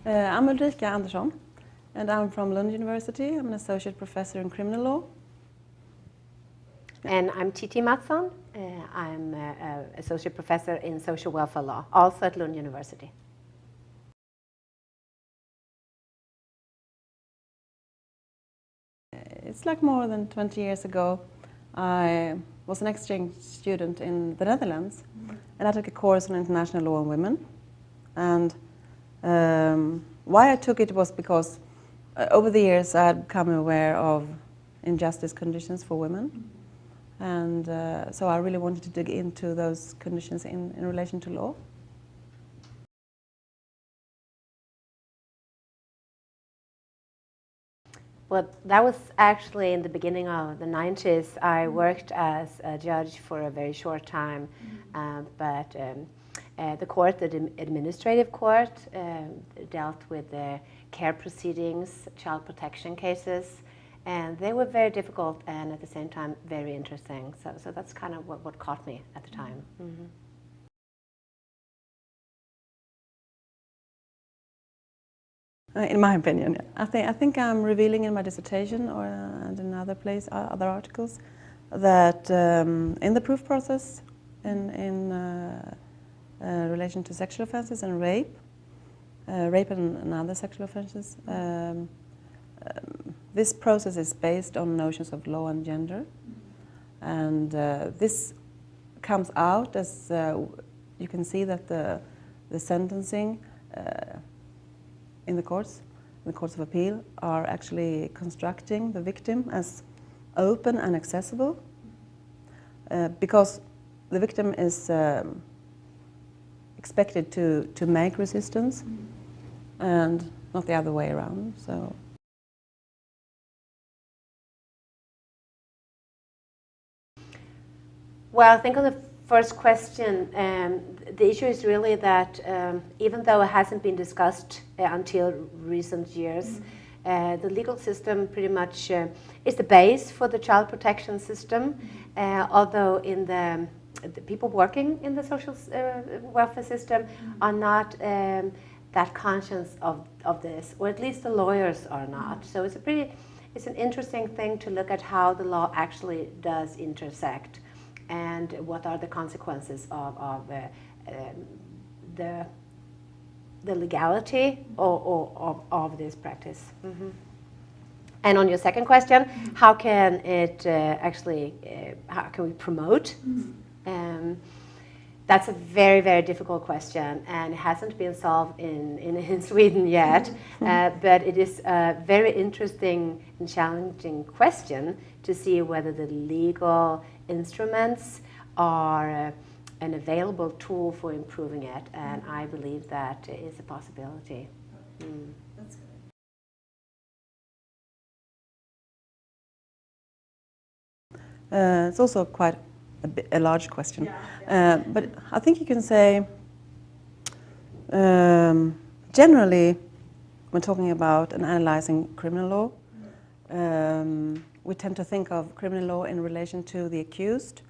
I'm Ulrika Andersson, and I'm from Lund University. I'm an associate professor in criminal law. And I'm Titti Mattsson. I'm an associate professor in social welfare law, also at Lund University. It's like more than 20 years ago. I was an exchange student in the Netherlands, and I took a course on international law and women. And why I took it was because over the years I had become aware of injustice conditions for women. And so I really wanted to dig into those conditions in relation to law. Well, that was actually in the beginning of the 90s. I worked as a judge for a very short time, but the court, the administrative court, dealt with the care proceedings, child protection cases, and they were very difficult and at the same time very interesting. So that's kind of what caught me at the time. Mm-hmm. In my opinion, I think I'm revealing in my dissertation and in other other articles that in the proof process, in relation to sexual offences and rape and other sexual offences, this process is based on notions of law and gender, and this comes out as you can see that the sentencing in the courts of appeal, are actually constructing the victim as open and accessible, because the victim is expected to make resistance and not the other way around. So. Well, I think on the first question, the issue is really that even though it hasn't been discussed until recent years, the legal system pretty much is the base for the child protection system, although in the people working in the social welfare system are not that conscious of this, or at least the lawyers are not. So it's an interesting thing to look at how the law actually does intersect, and what are the consequences of the legality of this practice. Mm-hmm. And on your second question, how can it how can we promote? That's a very, very difficult question, and it hasn't been solved in Sweden yet. But it is a very interesting and challenging question to see whether the legal instruments are an available tool for improving it, and I believe that is a possibility. That's great. It's also quite a large question, but I think you can say generally when talking about and analyzing criminal law, we tend to think of criminal law in relation to the accused,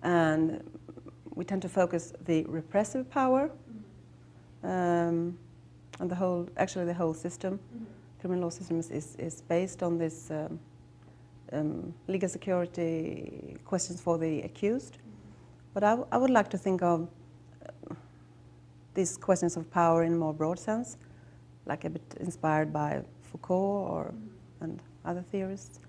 and we tend to focus the repressive power and the whole system. Criminal law system is based on this legal security questions for the accused. But I would like to think of these questions of power in a more broad sense, like a bit inspired by Foucault and other theorists.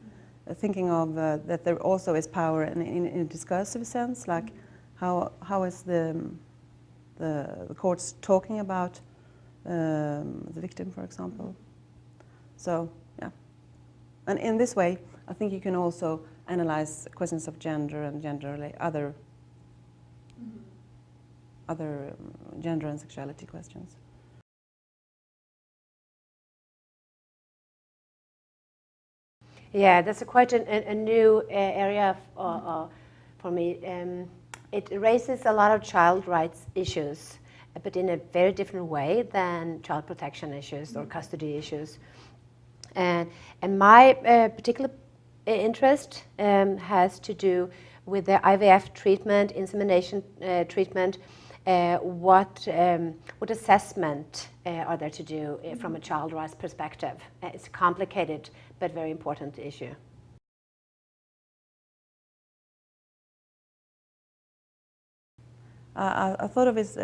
Thinking of that there also is power in a discursive sense, like how is the courts talking about the victim, for example. So yeah, and in this way, I think you can also analyze questions of gender and other gender and sexuality questions. Yeah, that's quite a new area for me. It raises a lot of child rights issues, but in a very different way than child protection issues or custody issues. And my particular interest has to do with the IVF treatment, insemination treatment, what assessment are there to do from a child rights perspective? It's a complicated but very important issue. I thought of it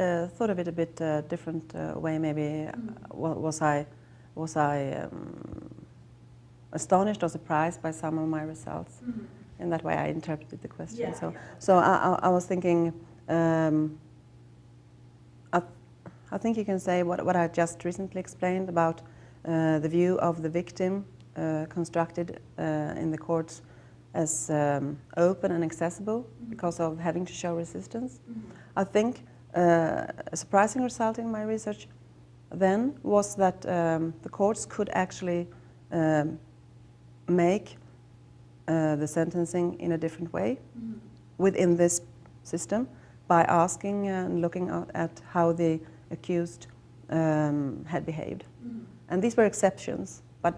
a bit different way. Maybe was I astonished or surprised by some of my results? In that way, I interpreted the question. So I was thinking. I think you can say what I just recently explained about the view of the victim constructed in the courts as open and accessible because of having to show resistance. I think a surprising result in my research then was that the courts could actually make the sentencing in a different way within this system by asking and looking at how the accused had behaved. And these were exceptions, but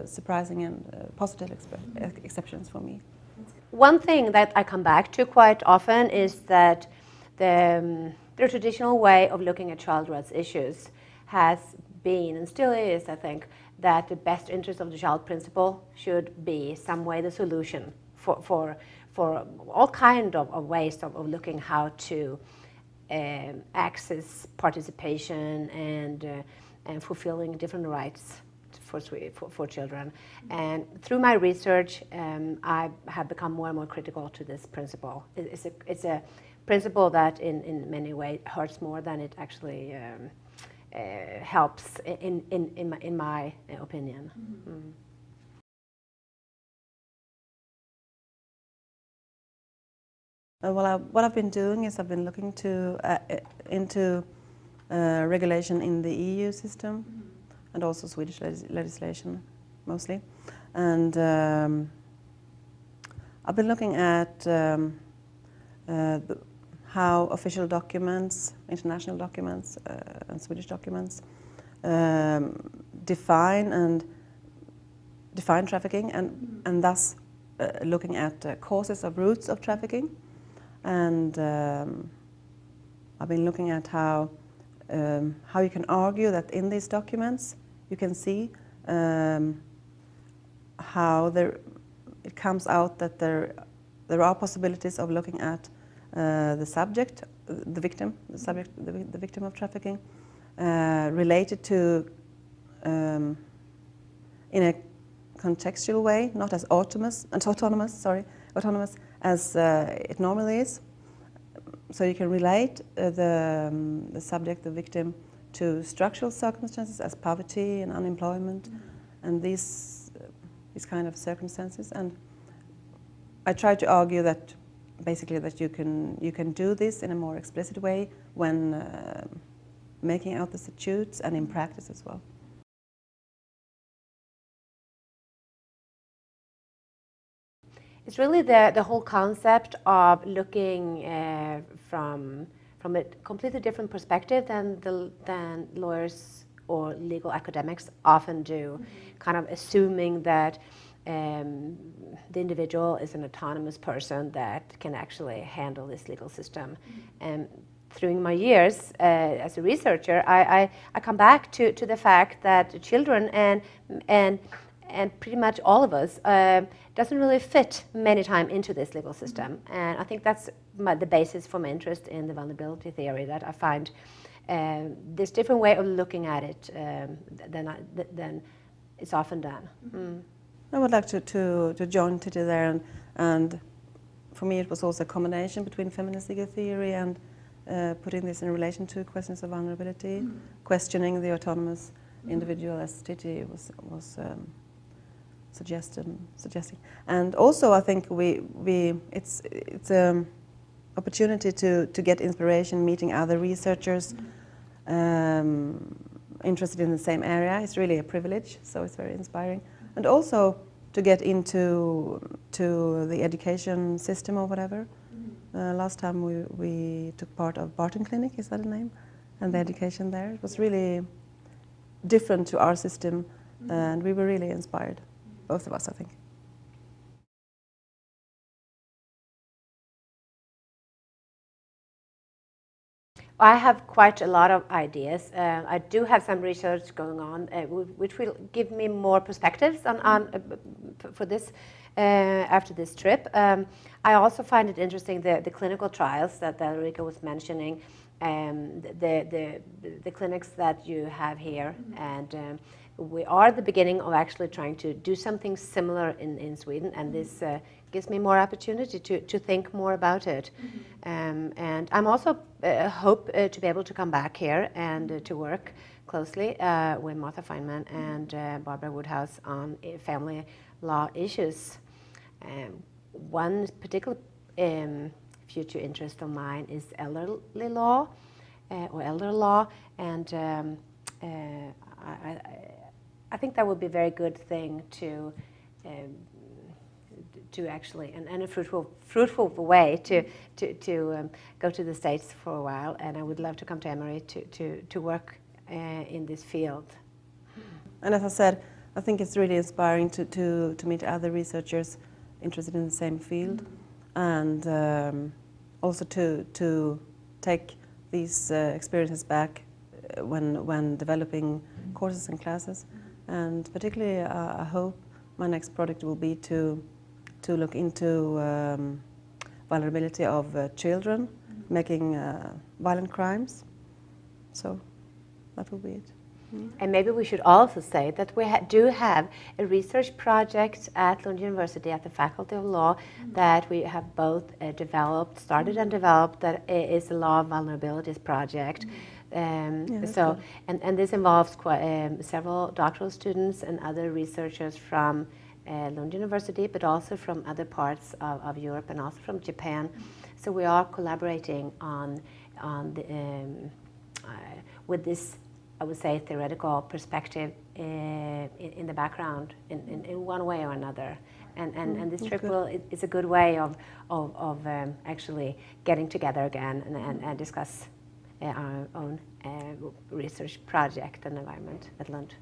surprising and positive exceptions for me. One thing that I come back to quite often is that the traditional way of looking at child rights issues has been, and still is, I think, that the best interest of the child principle should be some way the solution for all kind of ways of looking how to access participation and fulfilling different rights for children. And through my research, I have become more and more critical to this principle. It's a principle that in many ways hurts more than it actually helps, in my opinion. Well, what I've been doing is I've been looking into regulation in the EU system and also Swedish legislation mostly. And I've been looking at how official documents, international documents and Swedish documents define trafficking and thus looking at causes of roots of trafficking. And I've been looking at how you can argue that in these documents you can see how it comes out that there are possibilities of looking at the subject, the victim of trafficking, related to in a contextual way, not as autonomous as it normally is. So you can relate the subject, the victim, to structural circumstances as poverty and unemployment and these kind of circumstances. And I try to argue that basically that you can do this in a more explicit way when making out the statutes and in practice as well. It's really the whole concept of looking from a completely different perspective than lawyers or legal academics often do, kind of assuming that the individual is an autonomous person that can actually handle this legal system. And through my years as a researcher, I come back to the fact that children and pretty much all of us doesn't really fit many times into this legal system. And I think that's the basis for my interest in the vulnerability theory, that I find this different way of looking at it than it's often done. I would like to join Titti there, and for me it was also a combination between feminist legal theory and putting this in relation to questions of vulnerability, questioning the autonomous individual as Titti was suggesting, and also I think it's opportunity to get inspiration, meeting other researchers interested in the same area. It's really a privilege, so it's very inspiring, and also to get into the education system or whatever. Last time we took part of Barton Clinic, is that a name? And the education there, it was really different to our system, and we were really inspired. Both of us, I think. I have quite a lot of ideas. I do have some research going on, which will give me more perspectives on for this after this trip. I also find it interesting the clinical trials that Ulrika was mentioning, the clinics that you have here, and we are at the beginning of actually trying to do something similar in Sweden, and this gives me more opportunity to think more about it. And I'm also hope to be able to come back here and to work closely with Martha Feynman and Barbara Woodhouse on family law issues. One particular future interest of mine is elderly law or elder law, and I think that would be a very good thing to actually, and a fruitful way to go to the States for a while, and I would love to come to Emory to work in this field. And as I said, I think it's really inspiring to meet other researchers interested in the same field, and also to take these experiences back when developing courses and classes. And particularly, I hope my next project will be to look into vulnerability of children making violent crimes. So that will be it. And maybe we should also say that we do have a research project at Lund University at the Faculty of Law that we have both started and developed, that is the Law of Vulnerabilities project. So, and this involves several doctoral students and other researchers from Lund University, but also from other parts of Europe and also from Japan. So we are collaborating on the, with this, I would say, theoretical perspective in the background in one way or another. And this trip is a good way of actually getting together again and discuss our own research project and environment at Lund.